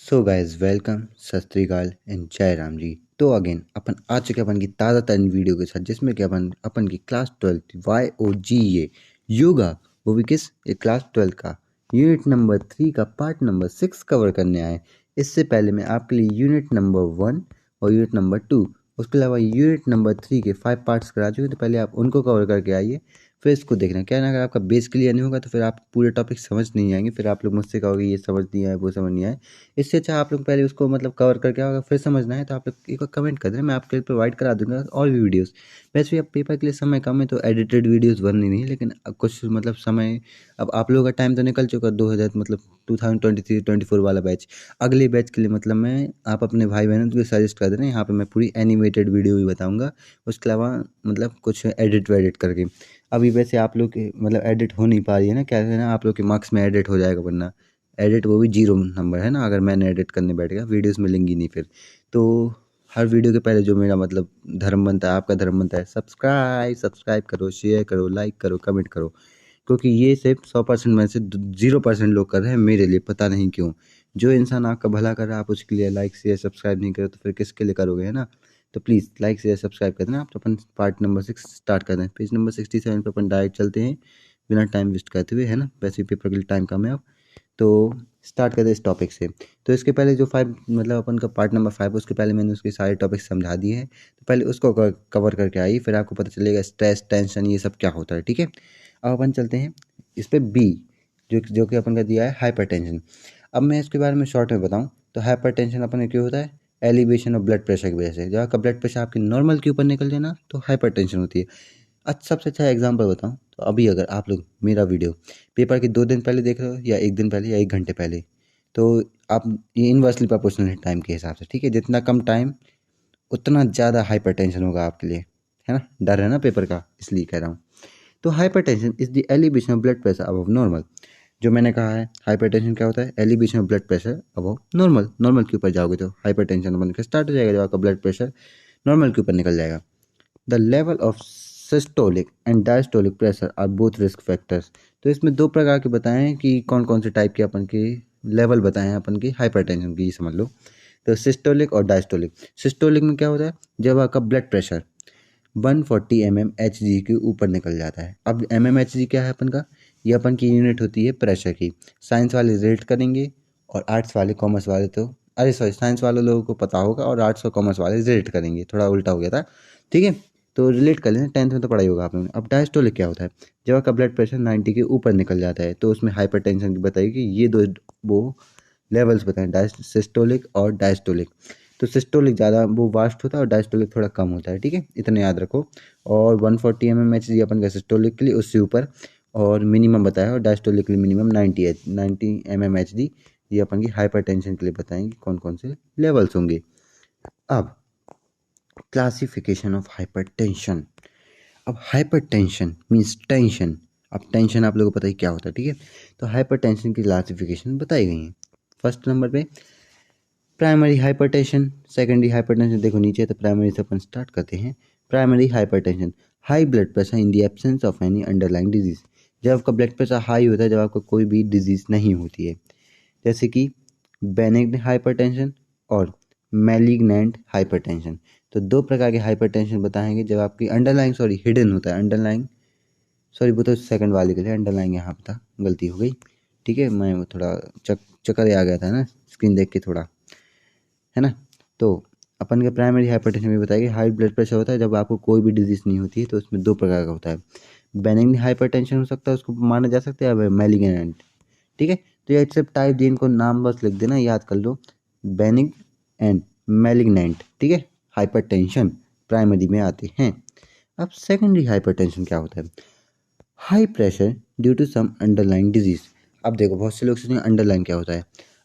So guys welcome सत श्री अकाल and जय राम जी। तो अगेन अपन आ चुके अपन की ताज़ा तरीन वीडियो के साथ जिसमें कि अपन की क्लास 12 YOGA योगा वो भी किस एक क्लास 12 का यूनिट नंबर 3 का पार्ट नंबर 6 कवर करने आए। इससे पहले मैं आपके लिए यूनिट नंबर 1 और यूनिट नंबर 2 उसके अलावा यूनिट नंबर 3 के 5 पार्ट्स करा चुके, तो पहले आप उनको कवर करके आइए, फिर इसको देखना। क्या ना, अगर आपका बेस क्लियर नहीं होगा तो फिर आप पूरे टॉपिक समझ नहीं आएंगे, फिर आप लोग मुझसे कहोगे ये समझ नहीं आए वो समझ नहीं आए। इससे अच्छा आप लोग पहले उसको कवर करके आओगे, फिर समझना है तो आप लोग एक बार कमेंट कर देना, मैं आपके लिए प्रोवाइड करा दूंगा और भी वीडियोस। वैसे भी अब पेपर के लिए समय कम है तो एडिटेड वीडियोस बन नहीं है, लेकिन अब कुछ समय अब आप लोगों का टाइम तो निकल चुका 2000 2023-24 वाला बैच। अगले बैच के लिए मैं आप अपने भाई बहनों को सजेस्ट कर देना, यहाँ पे मैं पूरी एनिमेटेड वीडियो भी बताऊँगा, उसके अलावा कुछ एडिट वेडिट करके। अभी वैसे आप लोग एडिट हो नहीं पा रही है ना, क्या है ना, आप लोग के मार्क्स में एडिट हो जाएगा, वरना एडिट वो भी 0 नंबर है ना, अगर मैंने एडिट करने बैठ गया वीडियोस मिलेंगी नहीं फिर। तो हर वीडियो के पहले जो मेरा धर्म बनता है, आपका धर्म बनता है, सब्सक्राइब करो, शेयर करो, लाइक करो, कमेंट करो, क्योंकि ये सिर्फ 100% में से 0% लोग कर रहे हैं मेरे लिए, पता नहीं क्यों। जो इंसान आपका भला कर रहा है आप उसके लिए लाइक शेयर सब्सक्राइब नहीं करो तो फिर किसके लिए करोगे, है ना। तो प्लीज़ लाइक शेयर सब्सक्राइब कर देना। आप तो अपन पार्ट नंबर 6 स्टार्ट कर दें, पेज नंबर 67 पर अपन डायरेक्ट चलते हैं बिना टाइम वेस्ट करते हुए, है ना। वैसे भी पेपर के लिए टाइम कम है अब, तो स्टार्ट करते हैं इस टॉपिक से। तो इसके पहले जो 5 अपन का पार्ट नंबर 5, उसके पहले मैंने उसके सारे टॉपिक समझा दिए हैं, तो पहले उसको कवर करके आइए, फिर आपको पता चलेगा स्ट्रेस टेंशन ये सब क्या होता है, ठीक है। अब अपन चलते हैं इस पे बी, जो कि अपन का दिया है हाइपरटेंशन। अब मैं इसके बारे में शॉर्ट में बताऊं तो हाइपरटेंशन अपन का क्यों होता है, एलिवेशन ऑफ ब्लड प्रेशर की वजह से। जब आपका ब्लड प्रेशर आपके नॉर्मल के ऊपर निकल जाए ना तो हाइपरटेंशन होती है। अच्छा, सबसे अच्छा एग्जांपल बताऊं तो अभी अगर आप लोग मेरा वीडियो पेपर के 2 दिन पहले देख रहे हो या 1 दिन पहले या 1 घंटे पहले, तो आप ये इन्वर्सली प्रोपोर्शनल है टाइम के हिसाब से, ठीक है। जितना कम टाइम उतना ज़्यादा हाइपरटेंशन होगा आपके लिए, है ना। डर है ना पेपर का, इसलिए कह रहा हूँ। तो hypertension is the elevation of blood pressure above normal. जो मैंने कहा है हाइपरटेंशन क्या होता है, elevation of blood pressure above normal. Normal के ऊपर जाओगे तो हाइपरटेंशन बनकर स्टार्ट हो जाएगा, जब आपका ब्लड प्रेशर नॉर्मल के ऊपर निकल जाएगा। The level of systolic and diastolic pressure are both risk factors. तो इसमें 2 प्रकार के बताए हैं कि कौन कौन से टाइप के अपन के लेवल बताए हैं अपन की हाइपरटेंशन की, समझ लो। तो सिस्टोलिक और डायस्टोलिक। सिस्टोलिक में क्या होता है, जब आपका ब्लड प्रेशर 140 mmHg के ऊपर निकल जाता है। अब mmHg क्या है अपन का, ये अपन की यूनिट होती है प्रेशर की। साइंस वाले रिलेट करेंगे और आर्ट्स वाले कॉमर्स वाले तो अरे सॉरी, साइंस वाले लोगों को पता होगा और आर्ट्स और कॉमर्स वाले रिलेट करेंगे, थोड़ा उल्टा हो गया था, ठीक है। तो रिलेट कर लेना, 10th में तो पढ़ाई होगा आप लोगों ने। अब डायस्टोलिक क्या होता है, जब आपका ब्लड प्रेशर 90 के ऊपर निकल जाता है तो उसमें हाइपरटेंशन की बताइए कि ये दो वो लेवल्स बताएं, सिस्टोलिक और डायस्टोलिक। तो सिस्टोलिक ज़्यादा वो वास्ट होता है और डायस्टोलिक थोड़ा कम होता है, ठीक है, इतना याद रखो। और 140 mmHg अपन का सिस्टोलिक के लिए, उससे ऊपर और मिनिमम बताया, और डायस्टोलिक के लिए मिनिमम 90 mmHg। ये अपन की हाइपरटेंशन के लिए बताएंगे कौन कौन से लेवल्स होंगे। अब क्लासिफिकेशन ऑफ हाइपरटेंशन। अब हाइपरटेंशन मीन्स टेंशन। अब टेंशन आप लोगों को पता ही क्या होता है, ठीक है। तो हाइपरटेंशन की क्लासिफिकेशन बताई गई है। फर्स्ट नंबर पे प्राइमरी हाइपरटेंशन, सेकेंडरी हाइपरटेंशन। देखो नीचे है तो प्राइमरी से अपन स्टार्ट करते हैं। Primary hypertension, high blood pressure in the absence of any underlying disease. जब आपका ब्लड प्रेशर हाई होता है, जब आपको कोई भी डिजीज नहीं होती है, जैसे कि बेनिग्न हाइपरटेंशन और मैलिग्नेंट हाइपरटेंशन। तो 2 प्रकार के हाइपरटेंशन बताएंगे, जब आपकी हिडन होता है। अंडरलाइंग वो तो सेकंड वाले के लिए, अंडरलाइंग यहाँ पे था, गलती हो गई, ठीक है। मैं वो थोड़ा चक्कर आ गया था ना स्क्रीन देख के थोड़ा, है ना। तो अपन के प्राइमरी हाइपरटेंशन में बताया कि हाई ब्लड प्रेशर होता है जब आपको कोई भी डिजीज नहीं होती है, तो उसमें 2 प्रकार का होता है। बेनिग्न हाइपरटेंशन हो सकता है, उसको माना जा सकता है मैलिग्नेंट, ठीक है। तो ये सिर्फ टाइप दी, इनको नाम बस लिख देना, याद कर लो, बेनिग्न एंड मैलिग्नेंट, ठीक है। हाइपरटेंशन प्राइमरी में आते हैं। अब सेकेंडरी हाइपरटेंशन क्या होता है, high pressure due to some underlying disease. अब देखो बहुत से लोग सोचेंगे अंडरलाइंग क्या होता है।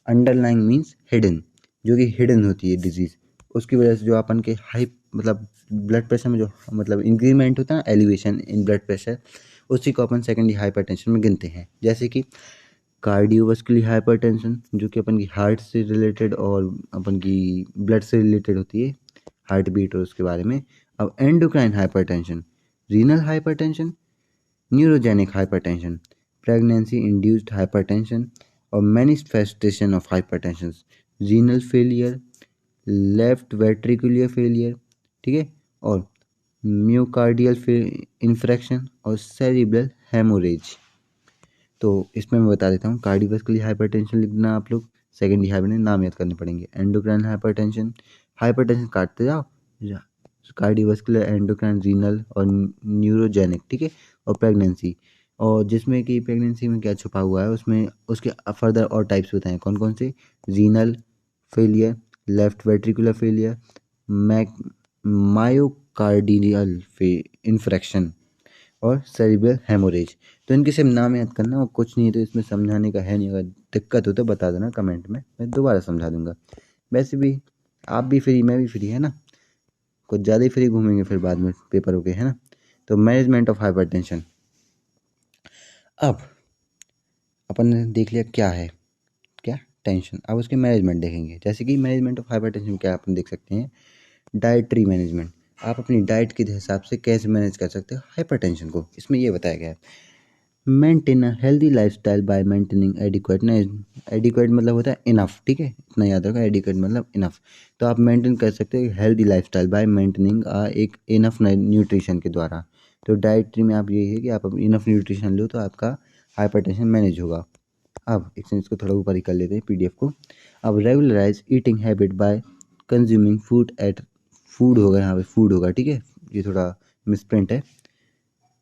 अंडरलाइंग मीन्स हिडन, जो कि हिडन होती है डिजीज, उसकी वजह से जो अपन के हाई ब्लड प्रेशर में जो इंक्रीमेंट होता है ना, एलिवेशन इन ब्लड प्रेशर, उसी को अपन सेकेंडरी हाइपरटेंशन में गिनते हैं। जैसे कि कार्डियोवास्कुलर हाइपरटेंशन, जो कि अपन की हार्ट से रिलेटेड और अपन की ब्लड से रिलेटेड होती है, हार्ट बीट और उसके बारे में। अब endocrine hypertension, renal hypertension, neurogenic hypertension, pregnancy induced hypertension और manifestation of hypertension. Renal failure, left ventricular failure, ठीक है, और म्योकार्डियल इन्फ्रेक्शन और सेरिब्रल हेमोरेज। तो इसमें मैं बता देता हूँ, कार्डियोवास्कुलर हाइपरटेंशन लिखना आप लोग, सेकेंडरी हाइपरटेंशन नाम याद करने पड़ेंगे, एंडोक्राइन हाइपरटेंशन, हाइपरटेंशन काटते जाओ, कार्डियोवास्कुलर, एंडोक्राइन, रीनल और न्यूरोजेनिक, ठीक है, और प्रेगनेंसी। और जिसमें कि प्रेगनेंसी में क्या छुपा हुआ है उसमें, उसके फर्दर और टाइप्स बताएं कौन कौन से, renal failure, left ventricular failure, मैक मायोकार्डियल इन्फ्रेक्शन और सेरिब्रल हेमोरेज। तो इनके सिर्फ नाम याद करना और कुछ नहीं है, तो इसमें समझाने का है नहीं। अगर दिक्कत हो तो बता देना कमेंट में, मैं दोबारा समझा दूंगा। वैसे भी आप भी फ्री, मैं भी फ्री, है ना, कुछ ज़्यादा ही फ्री घूमेंगे फिर बाद में पेपर हो गए, है ना। तो मैनेजमेंट ऑफ हाइपरटेंशन, अब अपन ने देख लिया क्या है, क्या टेंशन। अब उसके मैनेजमेंट देखेंगे, जैसे कि मैनेजमेंट ऑफ हाइपरटेंशन क्या अपन देख सकते हैं, डाइटरी मैनेजमेंट। आप अपनी डाइट के हिसाब से कैसे मैनेज कर सकते हो हाइपरटेंशन को, इसमें ये बताया गया है। Maintain a healthy lifestyle bye maintaining adequate, ना एडिक्वेट मतलब होता है इनफ, ठीक है, इतना याद रखो, एडिक्वेट मतलब इनफ। तो आप मेंटेन कर सकते हो हेल्दी लाइफस्टाइल बाय मेंटेनिंग एक इनफ न्यूट्रिशन के द्वारा। तो डाइटरी में आप ये है कि आप इनफ न्यूट्रिशन लो तो आपका हाइपरटेंशन मैनेज होगा। अब एक इसको थोड़ा ऊपर ही कर लेते हैं पीडीएफ को। अब regularise eating habit by consuming food at, food होगा यहाँ पे, फूड होगा, ठीक है, ये थोड़ा मिसप्रिंट है।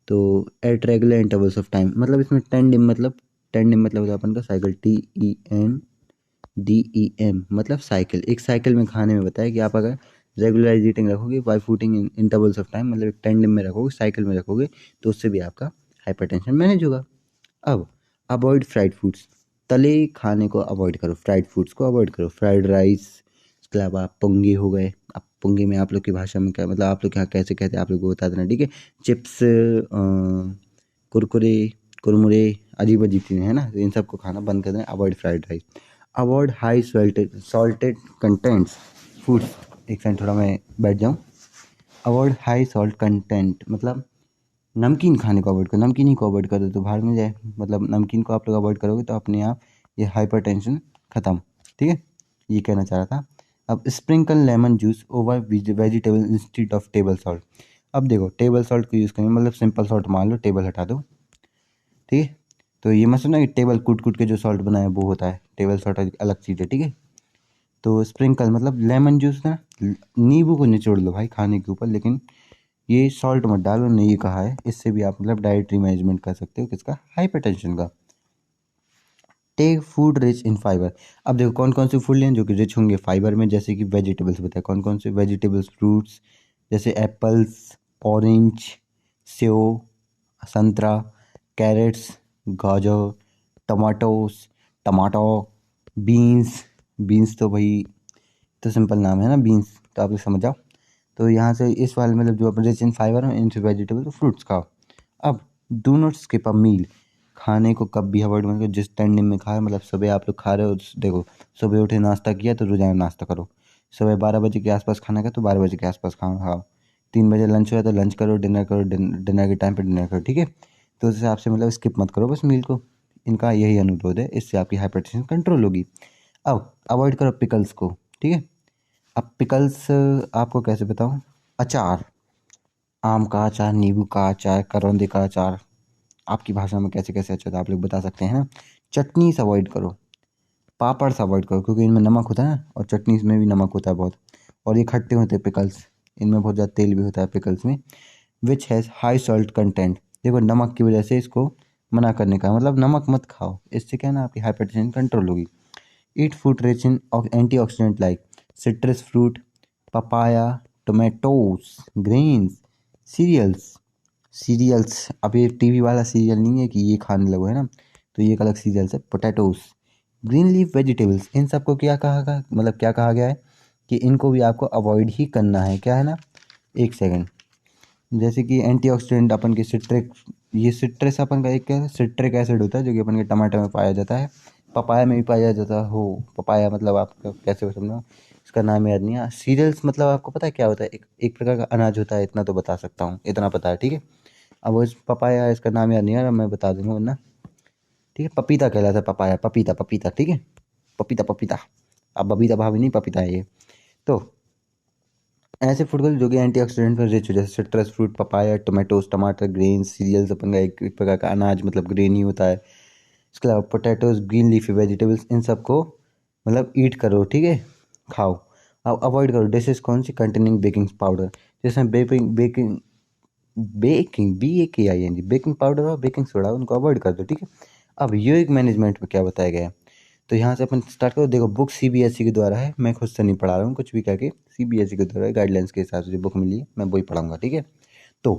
तो at regular intervals of time, मतलब इसमें टेंडिम, मतलब टेंडिम मतलब होता है अपन का साइकिल, TENDEM मतलब साइकिल, एक साइकिल में खाने में बताया कि आप अगर रेगुलराइज ईटिंग रखोगे by fooding in intervals of time, मतलब एक टेंडिम में रखोगे, साइकिल में रखोगे, तो उससे भी आपका हाइपरटेंशन मैनेज होगा। अब अवॉइड फ्राइड फूड्स, तले खाने को अवॉइड करो, फ्राइड फूड्स को अवॉइड करो, फ्राइड राइस, इसके अलावा पोंगे हो गए। अब पोंगे में आप लोग की भाषा में क्या मतलब, आप लोग यहाँ कैसे कहते हैं आप लोग को बता देना, ठीक है। चिप्स, कुरकुरे, कुरमुरे, अजीब अजीब चीज़ें हैं ना, तो इन सबको खाना बंद कर देना, avoid fried rice, avoid high salted contents foods. एक सेकंड थोड़ा मैं बैठ जाऊँ। अवॉइड हाई सॉल्ट कंटेंट मतलब नमकीन खाने को अवॉइड करो, नमकीन ही को अवॉइड कर दो तो बाहर में जाए, मतलब नमकीन को आप लोग अवॉइड करोगे तो अपने आप ये हाइपरटेंशन ख़त्म, ठीक है, ये कहना चाह रहा था। अब sprinkle lemon juice over vegetable instead of table salt. अब देखो टेबल सॉल्ट को यूज़ करेंगे, मतलब सिंपल सॉल्ट मान लो, टेबल हटा दो, ठीक है। तो ये मत सुना कि टेबल कूट कूट के जो सॉल्ट बनाया वो होता है, टेबल सॉल्ट अलग चीज़ है, ठीक है। तो स्प्रिंकल मतलब लेमन जूस ना, नींबू को निचोड़ लो भाई खाने के ऊपर, लेकिन ये सॉल्ट मत डालो, ने ये कहा है। इससे भी आप मतलब डाइटरी मैनेजमेंट कर सकते हो किसका, हाइपरटेंशन का। Take food rich in fibre. अब देखो कौन कौन से फूड लें जो कि रिच होंगे फाइबर में, जैसे कि वेजिटेबल्स बताए कौन कौन से वेजिटेबल्स, फ्रूट्स, जैसे एप्पल्स, ऑरेंज, सेव, संतरा, कैरेट्स, गाजर, टमाटोस, टमाटो, बीन्स, बीन्स तो भाई तो सिंपल नाम है ना बीन्स, तो आप लोग समझ जाओ। तो यहाँ से इस वाले मतलब जो अपन रिच इन फाइबर है, इनसे वेजिटेबल तो फ्रूट्स खाओ। अब डू नॉट स्किप अ मील, खाने को कब भी अवॉइड मत करो, जिस टाइम में खाए, मतलब सुबह आप लोग खा रहे हो, देखो सुबह उठे नाश्ता किया तो रोजाना नाश्ता करो, सुबह 12 बजे के आसपास खाना खाया तो 12 बजे के आसपास खाओ, 3 बजे लंच हुआ तो लंच करो, डिनर करो, डिनर के टाइम पर डिनर करो, ठीक है। तो उस हिसाब से मतलब स्किप मत करो बस मील को, इनका यही अनुरोध है, इससे आपकी हाइपरटेंशन कंट्रोल होगी। अब अवॉइड करो पिकल्स को, ठीक है। अब पिकल्स आपको कैसे बताऊँ, अचार, आम का अचार, नींबू का अचार, करौंदे का अचार, आपकी भाषा में कैसे कैसे अचार आप लोग बता सकते हैं ना। चटनी से अवॉइड करो, पापड़ से अवॉइड करो, क्योंकि इनमें नमक होता है ना, और चटनी में भी नमक होता है बहुत, और ये खट्टे होते हैं पिकल्स, इनमें बहुत ज़्यादा तेल भी होता है पिकल्स में। Which has high salt content, देखो नमक की वजह से इसको मना करने का मतलब, नमक मत खाओ, इससे क्या है ना आपकी हाइपरटेंशन कंट्रोल होगी। Eat food rich in antioxidant like citrus fruit, papaya, tomatoes, grains, cereals, cereals, अब ये टीवी वाला सीरियल नहीं है कि ये खाने लगो, है ना, तो ये एक अलग सीरियल्स है। पोटैटोज, ग्रीन लीफ वेजिटेबल्स, इन सबको क्या कहा गया, मतलब क्या कहा गया है कि इनको भी आपको अवॉइड ही करना है, क्या है ना, एक सेकंड, जैसे कि एंटीऑक्सीडेंट अपन के सिट्रिक, ये सिट्रस अपन का एक क्या है, सिट्रिक एसिड होता है जो कि अपन के टमाटर में पाया जाता है, पपाया में भी पाया जाता हो, पपाया मतलब आपका कैसे समझो, इसका नाम याद नहीं है। सीरियल्स मतलब आपको पता है क्या होता है, एक प्रकार का अनाज होता है, इतना तो बता सकता हूँ, इतना पता है, ठीक है। अब वो पपाया, इसका नाम याद नहीं आ रहा, मैं बता दूंगा वरना, ठीक है। पपीता कहलाता है पपाया, पपीता पपीता, ठीक है, पपीता पपीता। अब बबीता भाभी नहीं, पपीता है ये। तो ऐसे फूड जो कि एंटीऑक्सीडेंट में रिच हो, जैसे सिट्रस फ्रूट, पपाया, टोमेटोज, टमाटर, ग्रेन, सीरियल्स, अपन का एक प्रकार का अनाज मतलब ग्रेन ही होता है। इसके अलावा पोटैटोज, ग्रीन लीफी वेजिटेबल्स, इन सबको मतलब ईट करो, ठीक है, खाओ। अब अवॉइड करो डिशेज कौन सी कंटेनिंग बेकिंग पाउडर, जिसमें baking baking baking BAKING baking powder और बेकिंग सोडा, उनको अवॉइड कर दो, ठीक है। अब यूइक मैनेजमेंट में क्या बताया गया है, तो यहाँ से अपन स्टार्ट करो। देखो बुक CBSE के द्वारा है, मैं खुद से नहीं पढ़ा रहा हूँ कुछ भी करके, CBSE के द्वारा गाइडलाइंस के हिसाब से जो बुक मिली है मैं वही पढ़ाऊंगा, ठीक है। तो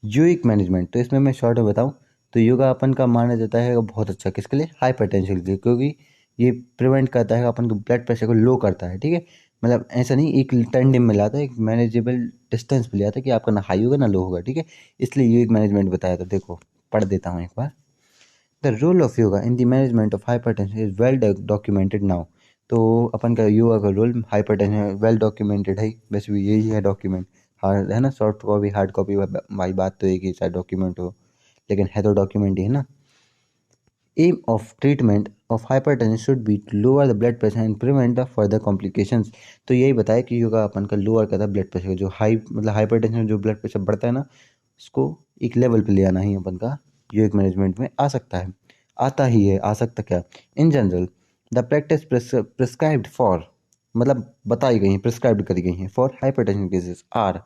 यूइक मैनेजमेंट, तो इसमें मैं शॉर्ट में बताऊँ तो योगा अपन का माना जाता है बहुत अच्छा, किसके लिए, हाइपरटेंशन के लिए, क्योंकि ये प्रिवेंट करता है अपन को, ब्लड प्रेशर को लो करता है, ठीक है। मतलब ऐसा नहीं एक टर्न में लाता है, एक मैनेजेबल डिस्टेंस पे ले आता है कि आपका ना हाई होगा ना लो होगा, ठीक है। इसलिए यूइक मैनेजमेंट बताया था। देखो पढ़ देता हूँ एक बार। The role of yoga in the management of hypertension is well documented now. तो अपन का योगा का रोल हाइपरटेंशन वेल डॉक्यूमेंटेड है, वैसे भी यही है डॉक्यूमेंट, हार्ड है ना, सॉफ्ट कॉपी हार्ड कॉपी, भाई बात तो एक ही, शायद डॉक्यूमेंट हो लेकिन है तो डॉक्यूमेंट ही है ना। Aim of treatment of hypertension should be to lower the blood pressure and prevent the further complications. तो यही बताया कि योगा अपन का लोअर करता है ब्लड प्रेशर, जो हाई मतलब हाइपरटेंशन जो ब्लड प्रेशर बढ़ता है ना, उसको एक लेवल पे ले आना ही अपन का योगा मैनेजमेंट में आ सकता है, आता ही है, आ सकता क्या। In general the practice prescribed for, मतलब बताई गई हैं, प्रिस्क्राइब्ड करी गई हैं फॉर हाइपरटेंशन केसेस आर।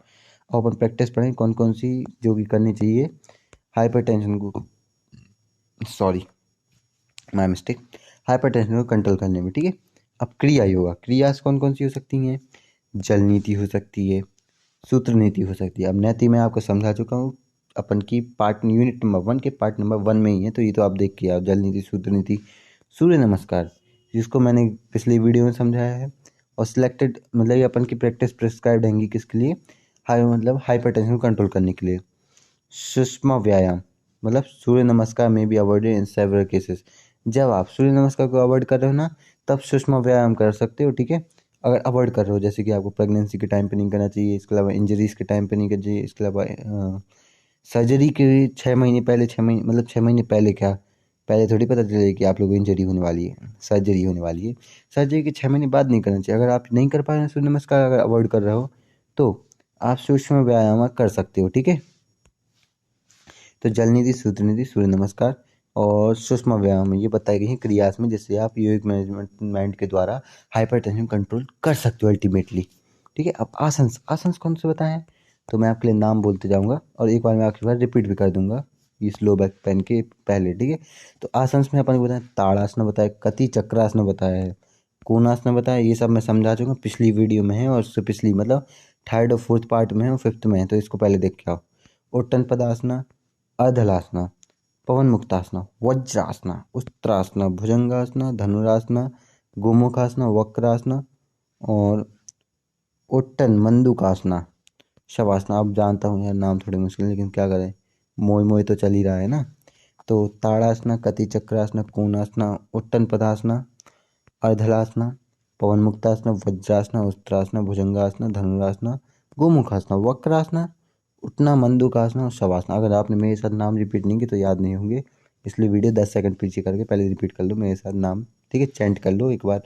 और अपन प्रैक्टिस पढ़ें कौन कौन सी जो कि करनी चाहिए हाइपरटेंशन को, सॉरी माय मिस्टेक, हाइपरटेंशन को कंट्रोल करने में, ठीक है। अब क्रिया योगा, क्रिया कौन कौन सी हो सकती हैं, जल नीति हो सकती है, सूत्र नीति हो सकती है। अब नीति मैं आपको समझा चुका हूँ, अपन की पार्ट यूनिट नंबर 1 के पार्ट नंबर 1 में ही है, तो ये तो आप देख के आओ, जल नीति, सूत्र नीति, सूर्य नमस्कार, जिसको मैंने पिछली वीडियो में समझाया है। और सिलेक्टेड मतलब ये अपन की प्रैक्टिस प्रिस्क्राइब्ड रहेंगी किसके लिए, हाई मतलब हाइपरटेंशन को कंट्रोल करने के लिए। सुषमा व्यायाम, मतलब सूर्य नमस्कार में भी अवॉइडेड इन सेवरल केसेस। जब आप सूर्य नमस्कार को अवॉइड कर रहे हो ना, तब सुषमा व्यायाम कर सकते हो, ठीक है। अगर अवॉइड कर रहे हो, जैसे कि आपको प्रेगनेंसी के टाइम पे नहीं करना चाहिए, इसके अलावा इंजरीज के टाइम पे नहीं करना चाहिए, इसके अलावा सर्जरी के 6 महीने पहले, 6 महीने मतलब 6 महीने पहले, क्या पहले थोड़ी पता चले कि आप लोगों को इंजरी होने वाली है, सर्जरी होने वाली है। सर्जरी के 6 महीने बाद नहीं करना चाहिए। अगर आप नहीं कर पा रहे हैं सूर्य नमस्कार, अगर अवॉइड कर रहे हो, तो आप सूक्ष्म व्यायाम कर सकते हो, ठीक है। तो जल नीति, सूत्र नीति, सूर्य नमस्कार और सूक्ष्म व्यायाम ये बताई गई हैं क्रियास में, जिससे आप योगिक मैनेजमेंट के द्वारा हाइपरटेंशन कंट्रोल कर सकते हो अल्टीमेटली, ठीक है। अब आसंस, आसंस कौन से बताएं, तो मैं आपके लिए नाम बोलते जाऊंगा और एक बार मैं आपके पास रिपीट भी कर दूंगा इस लो बैक पेन के पहले, ठीक है। तो आसंस में अपन को बताया, ताड़ासन बताया, कति चक्रासन बताया है, कोणासन बताया, ये सब मैं समझा चुका हूँ, पिछली वीडियो में है और उससे पिछली मतलब थर्ड और फोर्थ पार्ट में है और फिफ्थ में है, तो इसको पहले देख के आओ। उत्तन पदासना, अर्धलासना, पवन मुक्तासना, वज्रासना, उत्तरासना, भुजंगासना, धनुरासना, गोमुखासना, वक्रासना और उत्तन मंडूकासना, शवासना। अब जानता हूँ यार नाम थोड़े मुश्किल है, लेकिन क्या करें, मोय मोय तो चल ही रहा है ना। तो ताड़ासना, कति चक्रासना, कोणासना, उत्तन पदासना, अर्धलासना, पवन मुक्तासना, वज्रासना, उत्तरासना, भुजंगासना, धनुरासना, गोमुखासना, वक्रासना, उठना, मंडूकासना और शवासना। अगर आपने मेरे साथ नाम रिपीट नहीं किए तो याद नहीं होंगे, इसलिए वीडियो 10 सेकंड पीछे करके पहले रिपीट कर लो मेरे साथ नाम, ठीक है। चैंट कर लो एक बार,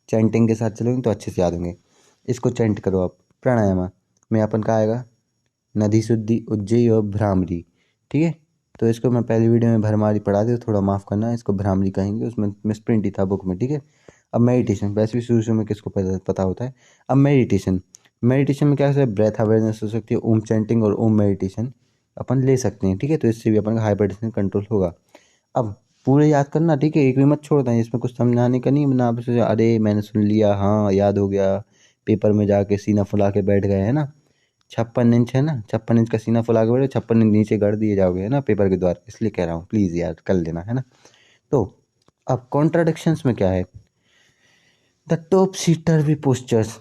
चैंटिंग के साथ चलोगे तो अच्छे से याद होंगे। इसको चैंट करो आप। प्राणायाम में अपन का आएगा नदी शुद्धि, उज्जयी और भ्रामरी, ठीक है। तो इसको मैं पहली वीडियो में भरमारी पढ़ा दी, थोड़ा माफ़ करना, इसको भ्रामरी कहेंगे, उसमें मिसप्रिंट ही था बुक में, ठीक है। अब मेडिटेशन, वैसे भी शुरू शुरू में किसको पता होता है। अब मेडिटेशन, मेडिटेशन में क्या है, ब्रेथ अवेयरनेस हो सकती है, ओम चैंटिंग और ओम मेडिटेशन अपन ले सकते हैं, ठीक है। तो इससे भी अपन का हाइपरटेंशन कंट्रोल होगा। अब पूरे याद करना, ठीक है, एक भी मत छोड़ना, इसमें कुछ समझाने का नहीं, ना आप सोचो, अरे मैंने सुन लिया, हाँ याद हो गया, पेपर में जाके सीना फुला के बैठ गए, है ना। 56 इंच है ना, 56 इंच का सीना फुला के बैठो, 56 इंच नीचे गड़ दिए जाओगे, है ना, पेपर के द्वारा, इसलिए कह रहा हूँ, प्लीज़ यार कर लेना, है ना। तो अब कॉन्ट्राडिक्शंस में क्या है, द टॉप सीटर भी postures,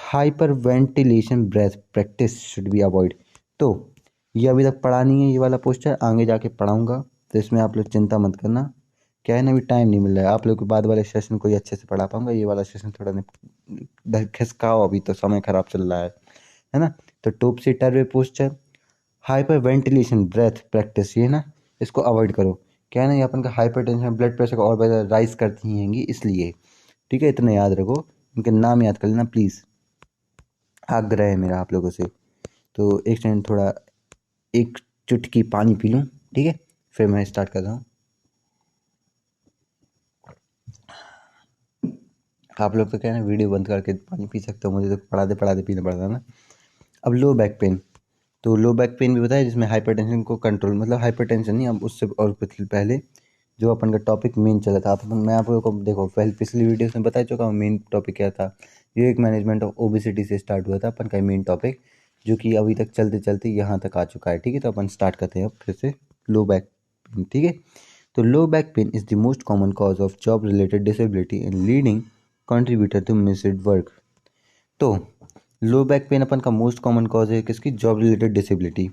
hyper ventilation breath practice should be avoid. तो ये अभी तक पढ़ा नहीं है, ये वाला पोस्चर आगे जाके पढ़ाऊंगा, तो इसमें आप लोग चिंता मत करना। क्या है ना, अभी टाइम नहीं मिल रहा है, आप लोग के बाद वाले सेशन को ही अच्छे से पढ़ा पाऊंगा, ये वाला सेशन थोड़ा खिसकाओ, अभी तो समय खराब चल रहा है ना। तो top seater way posture, hyper ventilation breath practice, ये ना इसको अवॉइड करो। क्या है ना, ये अपन का हाइपर टेंशन ब्लड प्रेशर को और ज़्यादा राइज करती हैंगी, इसलिए, ठीक है, इतना याद रखो। उनके नाम याद कर लेना प्लीज़, आग्रह है मेरा आप लोगों से। तो एक सेकंड, थोड़ा एक चुटकी पानी पी लूँ, ठीक है, फिर मैं स्टार्ट कर रहा हूँ। आप लोग तो क्या है ना, वीडियो बंद करके पानी पी सकते हो, मुझे तो पढ़ाते पढ़ाते पीना पड़ता है ना। अब लो बैक पेन, तो लो बैक पेन भी बताया जिसमें हाइपरटेंशन को कंट्रोल, मतलब हाइपरटेंशन नहीं, अब उससे और कुछ पहले जो अपन का टॉपिक मेन चला था, मैं आप लोगों को देखो पहले पिछली वीडियो में बता चुका हूँ मेन टॉपिक क्या था। ये एक मैनेजमेंट ऑफ ओबेसिटी से स्टार्ट हुआ था अपन का मेन टॉपिक, जो कि अभी तक चलते चलते यहाँ तक आ चुका है, ठीक है। तो अपन स्टार्ट करते हैं अब फिर से लो बैक पेन, ठीक है। तो low back pain is the most common cause of job related disability and leading contributor to missed work. तो लो बैक पेन अपन का मोस्ट कॉमन कॉज है किसकी, जॉब रिलेटेड डिसेबिलिटी।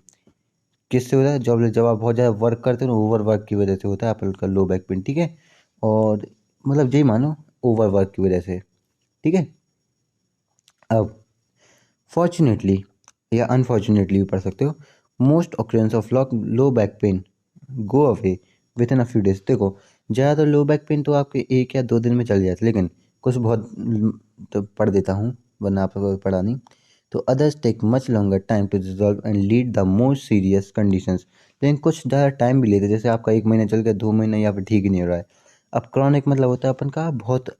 किससे होता है, जब आप बहुत ज़्यादा वर्क करते हो ना, ओवर वर्क की वजह से होता है अपन का लो बैक पेन, ठीक है। और मतलब यही मानो ओवर वर्क की वजह से, ठीक है। अब फॉर्चुनेटली या अनफॉर्चुनेटली भी पढ़ सकते हो, most occurrence of low back pen go away with in a few days. देखो ज़्यादातर लो बैक पेन तो आपके 1 या 2 दिन में चल जाता है, लेकिन कुछ बहुत तो पढ़ देता हूँ वरना आप लोगों को पढ़ा नहीं। तो others take much longer time to resolve and lead the most serious conditions. लेकिन कुछ ज़्यादा टाइम भी लेते हैं, जैसे आपका 1 महीना चल गया, 2 महीना या फिर ठीक ही नहीं हो रहा है। अब क्रॉनिक मतलब होता है अपन का बहुत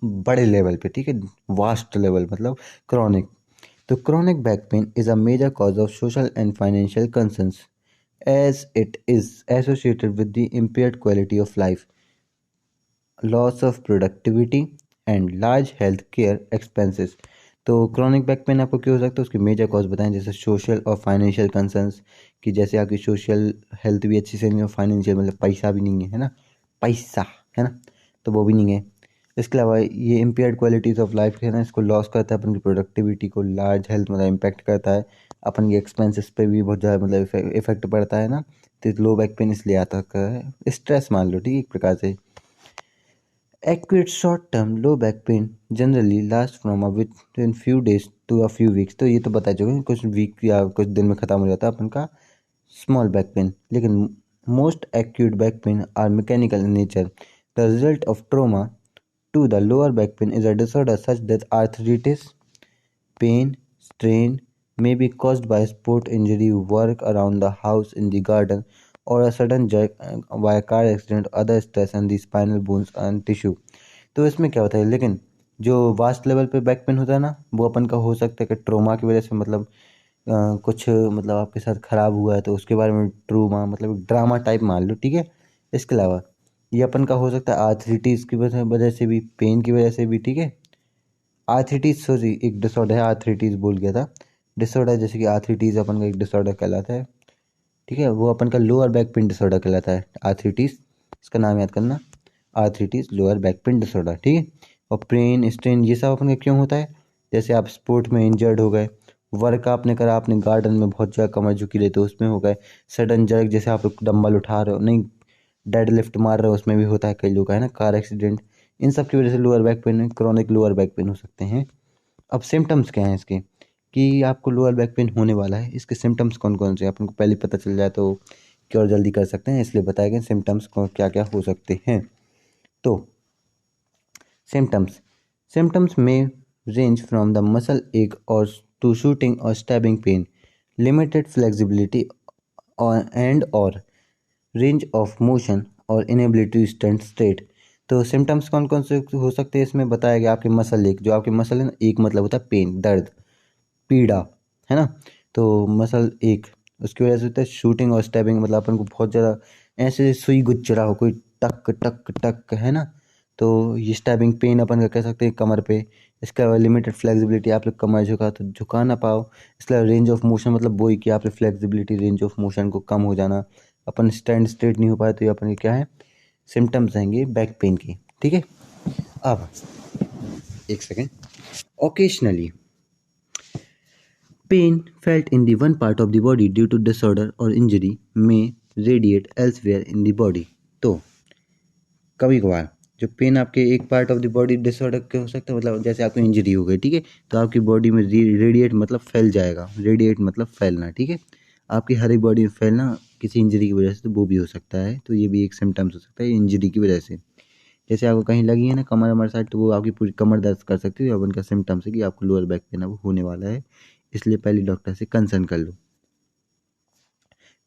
बड़े लेवल पे, ठीक है, वास्ट लेवल मतलब क्रॉनिक। तो chronic back pain is a major cause of social and financial concerns as it is associated with the impaired quality of life, loss of productivity and large health care expenses। तो chronic back pain आपको क्यों हो सकता है, उसके major cause बताएं, जैसे social और फाइनेंशियल कंसर्न्स, कि जैसे आपकी सोशल हेल्थ भी अच्छी से नहीं हो, फाइनेंशियल मतलब पैसा भी नहीं है ना, पैसा है ना, तो वो भी नहीं है। इसके अलावा ये इम्पेयर्ड क्वालिटीज़ ऑफ लाइफ है ना, इसको लॉस करता है अपन की प्रोडक्टिविटी को, लार्ज हेल्थ मतलब इम्पैक्ट करता है, अपन के एक्सपेंसेस पे भी बहुत ज़्यादा मतलब इफेक्ट पड़ता है ना। तो लो बैक पेन इसलिए आता है, स्ट्रेस मान लो, ठीक है, एक प्रकार से। Acute short term low back pain generally last from within few days to a few weeks. तो ये तो बता चुके हैं, कुछ वीक या कुछ दिन में ख़त्म हो जाता है अपन का स्मॉल बैक पेन। लेकिन most acute back pain are mechanical in nature, the result of trauma to the lower back pain is a disorder such that arthritis, pain, strain may be caused by sport injury, work around the house, in the garden, or a sudden jerk by a car accident, other stress and the spinal bones and tissue। तो इसमें क्या होता है, लेकिन जो vast level पे back pain होता है ना, वो अपन का हो सकता है कि ट्रोमा की वजह से, मतलब कुछ मतलब आपके साथ खराब हुआ है तो उसके बारे में ट्रोमा मतलब ड्रामा टाइप मान लो, ठीक है। इसके अलावा ये अपन का हो सकता है आर्थरिटीज़ की वजह से भी, पेन की वजह से भी, ठीक है। आर्थरिटीज़ सॉरी एक डिसऑर्डर है, आर्थरिटीज़ बोल गया था, डिसऑर्डर, जैसे कि आर्थरिटीज़ अपन का एक डिसऑर्डर कहलाता है, ठीक है, वो अपन का लोअर बैक पेन डिसऑर्डर कहलाता है आर्थरिटीज़, इसका नाम याद करना, आर्थरिटीज़ लोअर बैक पेन डिसऑर्डर, ठीक है। और पेन स्ट्रेन ये सब अपन का क्यों होता है, जैसे आप स्पोर्ट में इंजर्ड हो गए, वर्क आपने करा, आपने गार्डन में बहुत ज़्यादा कमर झुकी रही तो उसमें हो गए, सडन जर्क जैसे आप डंबल उठा रहे हो, नहीं डेड लिफ्ट मार रहे हो, उसमें भी होता है कई लोग का, है ना, कार एक्सीडेंट, इन सब की वजह से lower back pen, chronic lower back pen हो सकते हैं। अब सिम्टम्स क्या हैं इसके, कि आपको लोअर बैक पेन होने वाला है, इसके सिम्टम्स कौन कौन से हैं अपन को पहले पता चल जाए तो क्योर जल्दी कर सकते हैं, इसलिए बताए गए सिम्टम्स क्या क्या हो सकते हैं। तो सिम्टम्स में रेंज फ्रॉम द मसल एक और टू शूटिंग और स्टैबिंग पेन, लिमिटेड फ्लेक्सिबिलिटी और रेंज ऑफ मोशन और इनेबिलिटी टू स्टैंड स्ट्रेट। तो सिम्टम्स कौन कौन से हो सकते हैं इसमें बताया गया, आपके मसल एक, जो आपके मसल है ना, एक मतलब होता है पेन, दर्द, पीड़ा, है ना। तो मसल एक, उसकी वजह से होता है शूटिंग और स्टैबिंग, मतलब अपन को बहुत ज़्यादा ऐसे सुई गुच्च रहा हो, कोई टक टक टक, है ना, तो ये स्टैबिंग पेन अपन का कह सकते हैं कमर पे। इसका लिमिटेड फ्लेक्सिबिलिटी, आप लोग कमर झुका तो झुका ना पाओ। इसका रेंज ऑफ मोशन मतलब वही कि आप फ्लेक्सिबिलिटी, रेंज ऑफ मोशन को कम हो जाना, अपन स्टैंड स्ट्रेट नहीं हो पाए, तो ये अपन के क्या है, सिम्टम्स आएंगे बैक पेन के, ठीक है। अब एक second, occasionally pain felt in the one part of the body due to disorder or injury may radiate elsewhere in the body। तो कभी कभार जो पेन आपके एक part of the body disorder के हो सकता है, मतलब जैसे आपको इंजरी हो गई, ठीक है, तो आपकी बॉडी में रेडिएट मतलब फैल जाएगा, रेडिएट मतलब फैलना, ठीक है, आपकी हर एक बॉडी में फैलना किसी इंजरी की वजह से, तो वो भी हो सकता है, तो ये भी एक सिम्टम्स हो सकता है इंजरी की वजह से। जैसे आपको कहीं लगी है ना कमर वमर साइड, तो वो आपकी पूरी कमर दर्द कर सकती है, और उनका सिम्टम्स है कि आपको लोअर बैक पेन अब होने वाला है, इसलिए पहले डॉक्टर से कंसल्ट कर लो।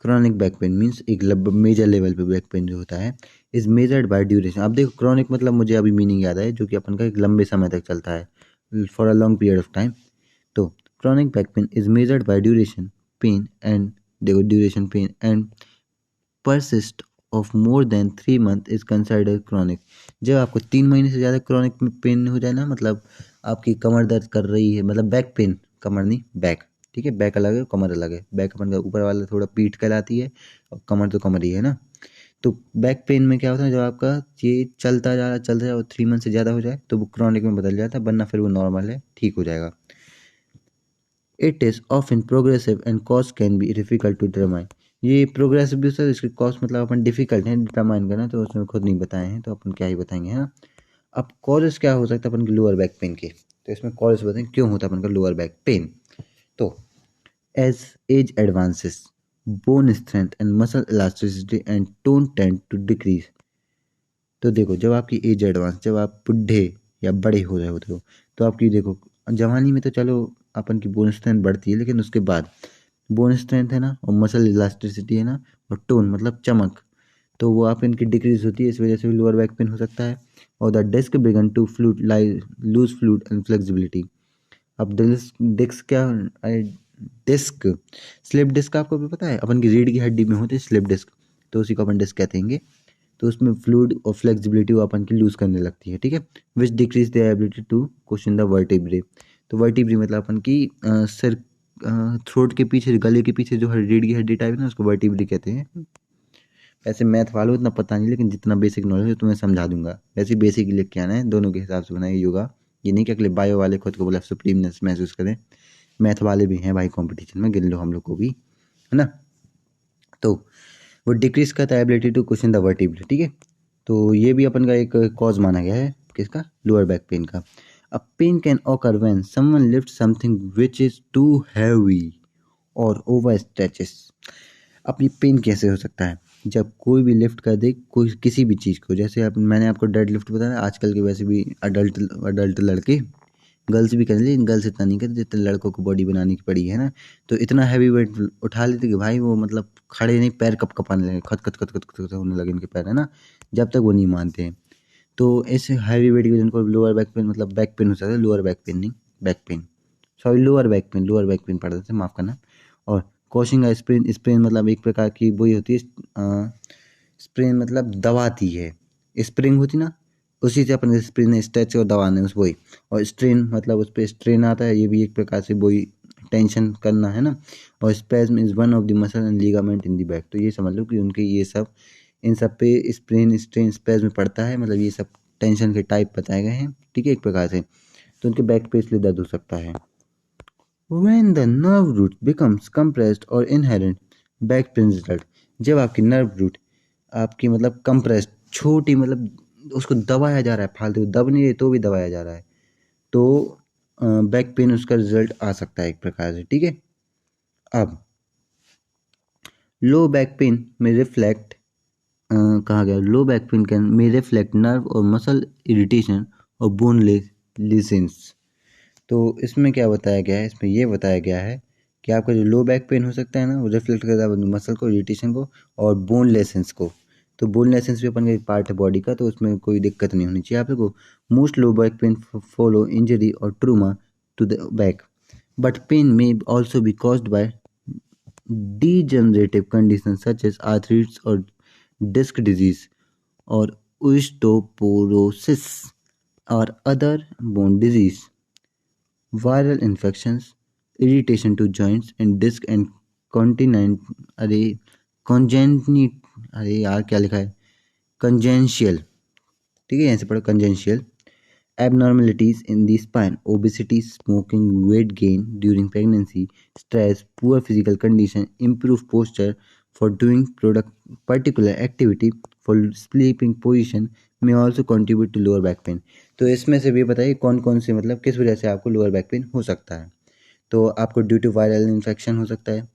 क्रॉनिक बैक पेन मीन्स एक मेजर लेवल पे बैक पेन जो होता है इज मेजर्ड बाय ड्यूरेशन। अब देखो क्रॉनिक मतलब मुझे अभी मीनिंग याद है, जो कि अपन का एक लंबे समय तक चलता है, for a long period of time. तो chronic back pain is measured by duration pain and, देखो duration pain and persist of more than 3 month is considered chronic. जब आपको 3 महीने से ज़्यादा क्रॉनिक पेन हो जाए ना, मतलब आपकी कमर दर्द कर रही है, मतलब बैक पेन, कमर नहीं बैक, ठीक है, बैक अलग है कमर अलग है, बैक अपन का ऊपर वाला थोड़ा पीठ कहलाती है, और कमर तो कमर ही है ना। तो बैक पेन में क्या होता है, जब आपका ये चलता जा और 3 मंथ से ज़्यादा हो जाए तो वो क्रॉनिक में बदल जाता है, वरना फिर वो नॉर्मल है, ठीक हो जाएगा। It is often progressive and cause can be difficult to determine. ये प्रोग्रेसिव भी सर, इसकी कॉज मतलब अपन डिफिकल्ट है डिटरमाइन करना, तो उसमें खुद नहीं बताए हैं, तो अपन क्या ही बताएंगे, है ना। अब कॉजेस क्या हो सकता है अपन के लोअर बैक पेन के, तो इसमें कॉजेस बताएं क्यों होता है अपन का लोअर बैक पेन। तो as age advances bone strength and muscle elasticity and tone tend to decrease. तो देखो जब आपकी एज एडवांस, जब आप बुढ़े या बड़े हो रहे होते हो, तो आपकी देखो जवानी में तो चलो अपन की बोन स्ट्रेंथ बढ़ती है, लेकिन उसके बाद बोन स्ट्रेंथ है ना, और मसल इलास्टिसिटी है ना, और टोन मतलब चमक, तो वो आप इनकी डिक्रीज होती है, इस वजह से भी लोअर बैक पेन हो सकता है। और the disc begin to fluid lose fluid and flexibility. अब डिस्क क्या, डिस्क, स्लिप डिस्क आपको भी पता है, अपन की रीढ़ की हड्डी में होती है स्लिप डिस्क, तो उसी को अपन डिस्क कहते हैं। तो उसमें फ्लूइड और फ्लेक्सिबिलिटी वो अपन की लूज करने लगती है, ठीक है, which decrease the ability to question the vertebrae. तो वर्टिब्रे मतलब अपन की सिर, थ्रोट के पीछे, गले के पीछे जो रीढ़ की हड्डी टाइप है ना, उसको वर्टिब्रे कहते हैं। वैसे मैथ वालों इतना पता नहीं, लेकिन जितना बेसिक नॉलेज है तुम्हें समझा दूंगा। वैसे बेसिक लिख के आना है, दोनों के हिसाब से बनाए योगा, ये नहीं कि अगले बायो वाले खुद को बोला सुप्रीमनेस महसूस करें। मैथ वाले भी हैं भाई कंपटीशन में, गिन लो हम लोग को भी, है ना। तो वो डिक्रीज करता है ability to question the vertebrae, ठीक है। तो ये भी अपन का एक कॉज माना गया है किसका, लोअर बैक पेन का। A pain can occur when someone lift something which is too heavy or over stretches. अब ये पेन कैसे हो सकता है, जब कोई भी लिफ्ट कर दे कोई किसी भी चीज़ को, जैसे अब मैंने आपको डेड लिफ्ट बताया, आजकल के वैसे भी अडल्ट अडल्ट लड़के, गर्ल्स भी कर लेकिन गर्ल्स इतना नहीं करते जितना लड़कों को बॉडी बनाने की पड़ी है ना। तो इतना हैवी वेट उठा लेते कि भाई वो मतलब खड़े नहीं, पैर कप कपाने लगे, खत खत खत खत खत खत होने लगे इनके पैर, है ना, जब तक वो नहीं मानते हैं। तो ऐसे हैवी वेट की वजह से उनको लोअर बैक पेन, मतलब बैक पेन हो सकता है, लोअर बैक पेन नहीं, back pain, sorry lower back pen पड़ जाते हैं, माफ़ करना। और कोशिंग स्प्रेन, स्प्रेन मतलब एक प्रकार की वही होती है, स्प्रेन मतलब दबाती है, स्प्रिंग होती ना, उसी से अपन स्प्रिंग स्ट्रेच और दबाना है उस वही। और स्ट्रेन मतलब उस पर स्ट्रेन आता है, ये भी एक प्रकार से वही टेंशन करना है ना। और spasm is one of the muscle and ligament in the back. तो ये समझ लो कि उनके ये सब, इन सब पे स्प्रेन स्ट्रेन स्पैज्म पड़ता है, मतलब ये सब टेंशन के टाइप बताए गए हैं, ठीक है, एक प्रकार से। तो उनके बैक पे इसलिए दर्द हो सकता है। When the nerve root becomes compressed or inherent, back pain result। जब आपकी नर्व रूट आपकी मतलब कंप्रेस्ड, छोटी, मतलब उसको दबाया जा रहा है, फालतू दब नहीं रही तो भी दबाया जा रहा है, तो बैक पेन उसका रिजल्ट आ सकता है एक प्रकार से, ठीक है। अब लो बैक पेन में रिफ्लेक्ट, कहा गया लो बैक पेन कैन में रिफ्लेक्ट नर्व और मसल इरिटेशन और बोन लेसेंस। तो इसमें क्या बताया गया है, इसमें ये बताया गया है कि आपका जो लो बैक पेन हो सकता है ना, वो रिफ्लेक्ट करता है मसल को, इरिटेशन को और बोन लेसेंस को। तो बोन लेसेंस भी अपन का एक पार्ट है बॉडी का, तो उसमें कोई दिक्कत नहीं होनी चाहिए आप लोग को। Most low back pain follow injury or trauma to the back, but pain may also be caused by degenerative conditions such as arthritis or disc disease or osteoporosis or other bone disease, viral infections, irritation to joints and disc and continent, अरे congenital, अरे यार क्या लिखा है, congenital, ठीक है, यहाँ से पढ़ो congenital abnormalities in the spine, obesity, smoking, weight gain during pregnancy, stress, poor physical condition, improved posture for doing particular activity, for sleeping position may also contribute to lower back pain। तो इसमें से भी बताइए कौन कौन से, मतलब किस वजह से आपको लोअर बैक पेन हो सकता है। तो आपको ड्यू टू वायरल इन्फेक्शन हो सकता है,